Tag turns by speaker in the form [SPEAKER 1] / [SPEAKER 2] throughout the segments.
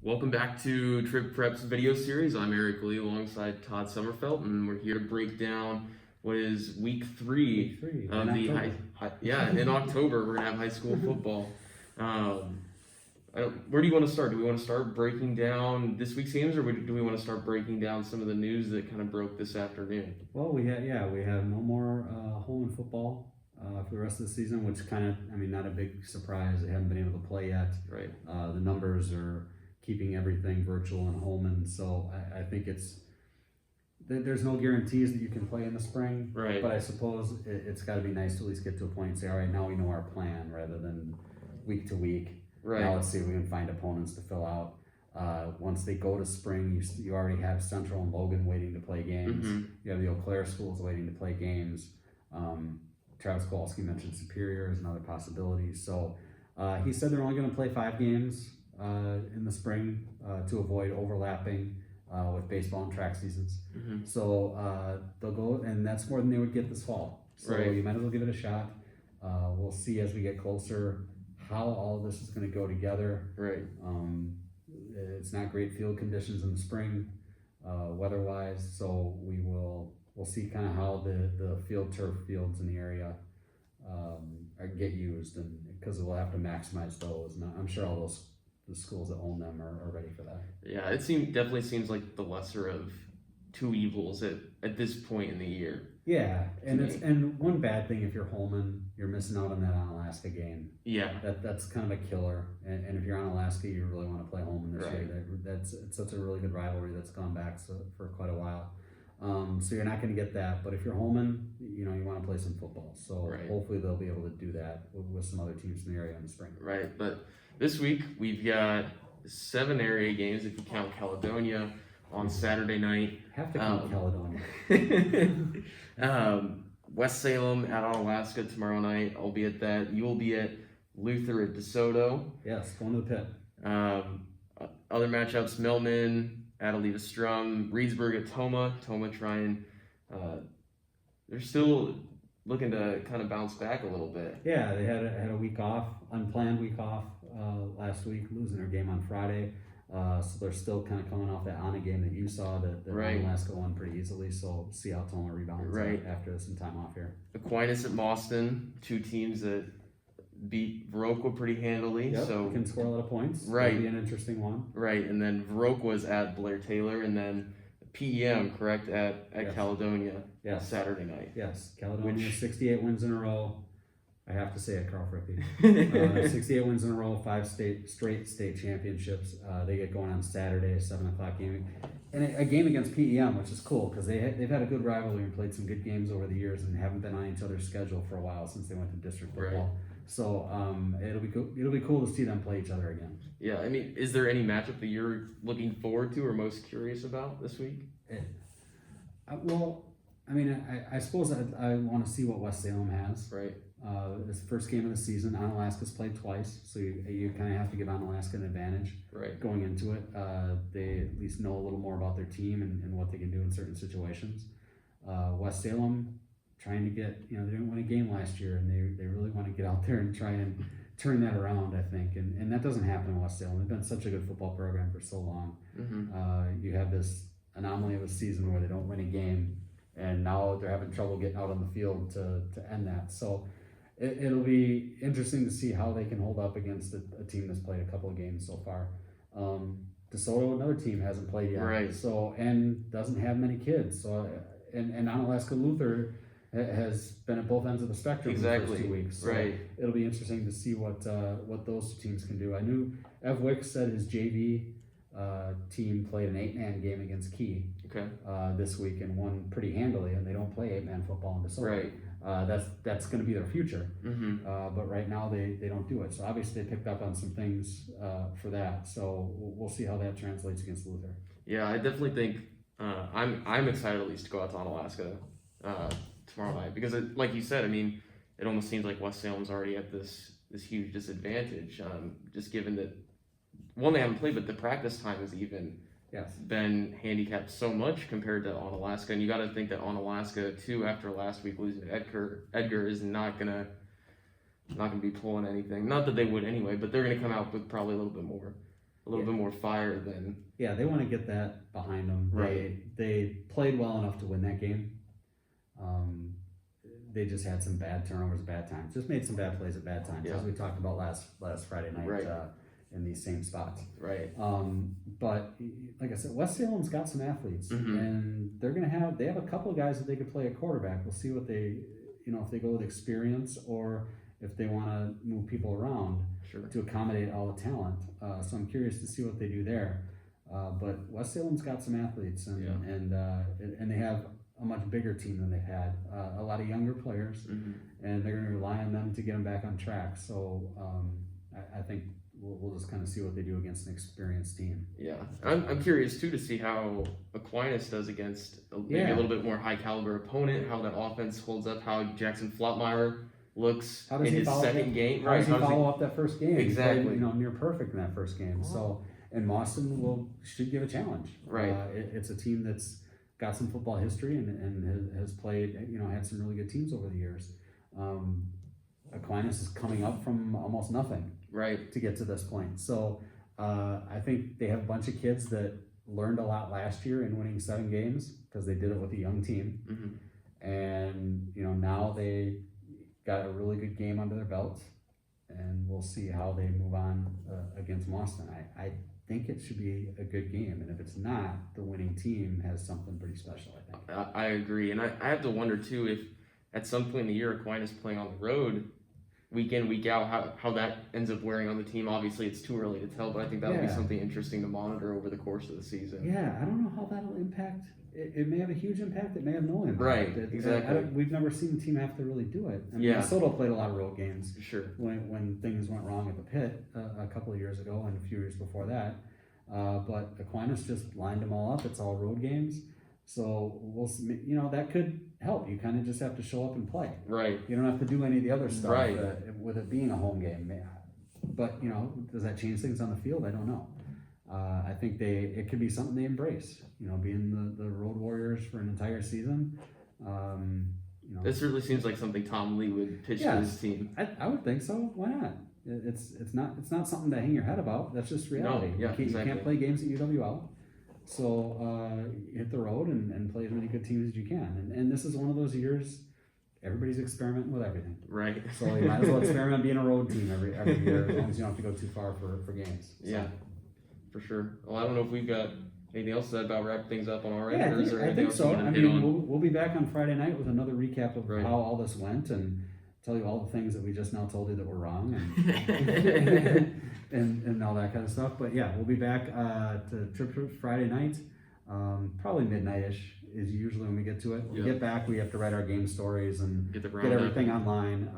[SPEAKER 1] Welcome back to TribPreps video series. I'm Eric Lee alongside Todd Sommerfeld, and we're here to break down what is week three of the in October. We're gonna have high school football. Where do you want to start? Do we want to start breaking down this week's games, or do we want to start breaking down some of the news that kind of broke this afternoon?
[SPEAKER 2] Well, we have no more Holman football for the rest of the season, which not a big surprise. They haven't been able to play yet.
[SPEAKER 1] Right.
[SPEAKER 2] The numbers are keeping everything virtual in Holman, so I think there's no guarantees that you can play in the spring.
[SPEAKER 1] Right.
[SPEAKER 2] But I suppose it's got to be nice to at least get to a point and say, all right, now we know our plan rather than week to week.
[SPEAKER 1] Right.
[SPEAKER 2] Now let's see if we can find opponents to fill out. Once they go to spring, you already have Central and Logan waiting to play games.
[SPEAKER 1] Mm-hmm.
[SPEAKER 2] You have the Eau Claire schools waiting to play games. Travis Kowalski mentioned Superior is another possibility. So he said they're only going to play 5 games in the spring to avoid overlapping with baseball and track seasons.
[SPEAKER 1] Mm-hmm.
[SPEAKER 2] So they'll go, and that's more than they would get this fall. So you might as well give it a shot. We'll see as we get closer how all of this is going to go together.
[SPEAKER 1] Right.
[SPEAKER 2] It's not great field conditions in the spring, weather-wise, so we'll see kind of how the turf fields in the area get used, and because we'll have to maximize those. And I'm sure all the schools that own them are ready for that.
[SPEAKER 1] Yeah, it definitely seems like the lesser of two evils at this point in the year.
[SPEAKER 2] Yeah, and one bad thing, if you're Holman, you're missing out on that Alaska game.
[SPEAKER 1] Yeah,
[SPEAKER 2] that's kind of a killer. And if you're on Alaska, you really want to play Holman this year. It's such a really good rivalry that's gone back for quite a while. So you're not going to get that. But if you're Holman, you want to play some football. So hopefully they'll be able to do that with some other teams in the area in the spring. Right.
[SPEAKER 1] But this week we've got 7 area games if you count Caledonia on Saturday night.
[SPEAKER 2] Have to count Caledonia.
[SPEAKER 1] West Salem at Onalaska tomorrow night. I'll be at that. You will be at Luther at DeSoto.
[SPEAKER 2] Yes, going to the pit.
[SPEAKER 1] Other matchups: Millman at Alita Strum, Reedsburg at Toma. Toma trying. They're still looking to kind of bounce back a little bit.
[SPEAKER 2] Yeah, they had a week off, unplanned week off last week, losing their game on Friday. So they're still kind of coming off that Anna game that you saw that Onalaska won pretty easily. So see how Toma rebounds after some time off here.
[SPEAKER 1] Aquinas at Boston, 2 teams that beat Viroqua pretty handily.
[SPEAKER 2] Yep,
[SPEAKER 1] so
[SPEAKER 2] can score a lot of points.
[SPEAKER 1] Right.
[SPEAKER 2] That'll be an interesting one.
[SPEAKER 1] Right, and then Viroqua was at Blair Taylor, and then PEM, correct, at Caledonia Saturday night.
[SPEAKER 2] Yes, Caledonia, 68 wins in a row. I have to say it, Carl Frippy. 68 wins in a row, 5 straight state championships. They get going on Saturday, 7 o'clock game. And a game against PEM, which is cool because they've had a good rivalry and played some good games over the years and haven't been on each other's schedule for a while since they went to district football. Right. So it'll be cool to see them play each other again.
[SPEAKER 1] Yeah, is there any matchup that you're looking forward to or most curious about this week?
[SPEAKER 2] I suppose I want to see what West Salem has.
[SPEAKER 1] Right.
[SPEAKER 2] It's the first game of the season. Onalaska's played twice, so you kind of have to give Onalaska an advantage going into it. They at least know a little more about their team and what they can do in certain situations. West Salem trying to get, they didn't win a game last year, and they really want to get out there and try and turn that around, I think. And that doesn't happen in West Salem. They've been such a good football program for so long. Mm-hmm. You have this anomaly of a season where they don't win a game, and now they're having trouble getting out on the field to end that. So it'll be interesting to see how they can hold up against a team that's played a couple of games so far. DeSoto, another team, hasn't played yet.
[SPEAKER 1] Right.
[SPEAKER 2] So, and doesn't have many kids. So, and Onalaska Luther has been at both ends of the spectrum for the first 2 weeks. So it'll be interesting to see what those teams can do. I knew Ev Wick said his JV team played an 8-man game against Key this week and won pretty handily, and they don't play 8-man football in DeSoto.
[SPEAKER 1] Right.
[SPEAKER 2] That's going to be their future.
[SPEAKER 1] Mm-hmm.
[SPEAKER 2] But right now they don't do it. So obviously they picked up on some things for that. So we'll see how that translates against Luther.
[SPEAKER 1] Yeah, I definitely think I'm excited at least to go out to Onalaska tomorrow night because, like you said, it almost seems like West Salem's already at this huge disadvantage, just given that one, they haven't played, but the practice time has even been handicapped so much compared to Onalaska, and you got to think that Onalaska too, after last week losing to Edgar is not gonna be pulling anything. Not that they would anyway, but they're gonna come out with probably a little bit more a little bit more fire than.
[SPEAKER 2] Yeah, they want to get that behind them.
[SPEAKER 1] Right.
[SPEAKER 2] They played well enough to win that game. They just had some bad turnovers, bad times. Just made some bad plays at bad times, as we talked about last Friday night in these same spots.
[SPEAKER 1] Right.
[SPEAKER 2] But like I said, West Salem's got some athletes, and they have a couple of guys that they could play at quarterback. We'll see what they, if they go with experience or if they want to move people around to accommodate all the talent. So I'm curious to see what they do there. But West Salem's got some athletes, and they have a much bigger team than they've had. A lot of younger players, and they're going to rely on them to get them back on track. So I think we'll just kind of see what they do against an experienced team.
[SPEAKER 1] Yeah, I'm curious too to see how Aquinas does against maybe a little bit more high caliber opponent. How that offense holds up. How Jackson Flotmeyer looks in his second game.
[SPEAKER 2] How does he follow up that first game?
[SPEAKER 1] Exactly.
[SPEAKER 2] He played, near perfect in that first game. So, and Mauston should give a challenge.
[SPEAKER 1] Right.
[SPEAKER 2] It's a team that's got some football history and has played, had some really good teams over the years. Aquinas is coming up from almost nothing to get to this point. So I think they have a bunch of kids that learned a lot last year in winning 7 games because they did it with a young team. And, now they got a really good game under their belts, and we'll see how they move on against Mauston. I think it should be a good game, and if it's not, the winning team has something pretty special, I think.
[SPEAKER 1] I agree, and I have to wonder too if at some point in the year Aquinas playing on the road week in, week out, how that ends up wearing on the team. Obviously it's too early to tell, but I think that'll be something interesting to monitor over the course of the season.
[SPEAKER 2] Yeah, I don't know how that'll impact. It may have a huge impact, it may have no impact.
[SPEAKER 1] Right, exactly.
[SPEAKER 2] We've never seen the team have to really do it. I mean, Minnesota played a lot of road games when things went wrong at the pit a couple of years ago and a few years before that. But Aquinas just lined them all up. It's all road games. So we'll see, that could help. You kind of just have to show up and play.
[SPEAKER 1] Right.
[SPEAKER 2] You don't have to do any of the other stuff with it being a home game. But, does that change things on the field? I don't know. I think it could be something they embrace, being the road warriors for an entire season.
[SPEAKER 1] This really seems like something Tom Lee would pitch to his team.
[SPEAKER 2] I would think so. Why not? It's not something to hang your head about. That's just reality.
[SPEAKER 1] No,
[SPEAKER 2] You can't play games at UWL. So hit the road and play as many good teams as you can. And this is one of those years everybody's experimenting with everything.
[SPEAKER 1] Right.
[SPEAKER 2] So you might as well experiment being a road team every year as long as you don't have to go too far for games. So.
[SPEAKER 1] Yeah, for sure. Well, I don't know if we've got anything else to about wrap things up on our end.
[SPEAKER 2] Yeah, I think so. I mean, we'll be back on Friday night with another recap of how all this went and tell you all the things that we just now told you that were wrong and all that kind of stuff. But yeah, we'll be back to TribPreps Friday night, probably midnight-ish is usually when we get to it. When we get back, we have to write our game stories and get everything online.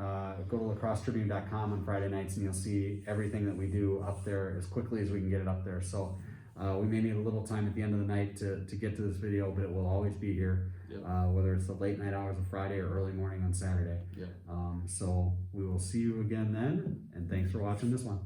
[SPEAKER 2] Go to lacrossetribune.com on Friday nights and you'll see everything that we do up there as quickly as we can get it up there. So we may need a little time at the end of the night to get to this video, but it will always be here, whether it's the late night hours of Friday or early morning on Saturday. So we will see you again then, and thanks for watching this one.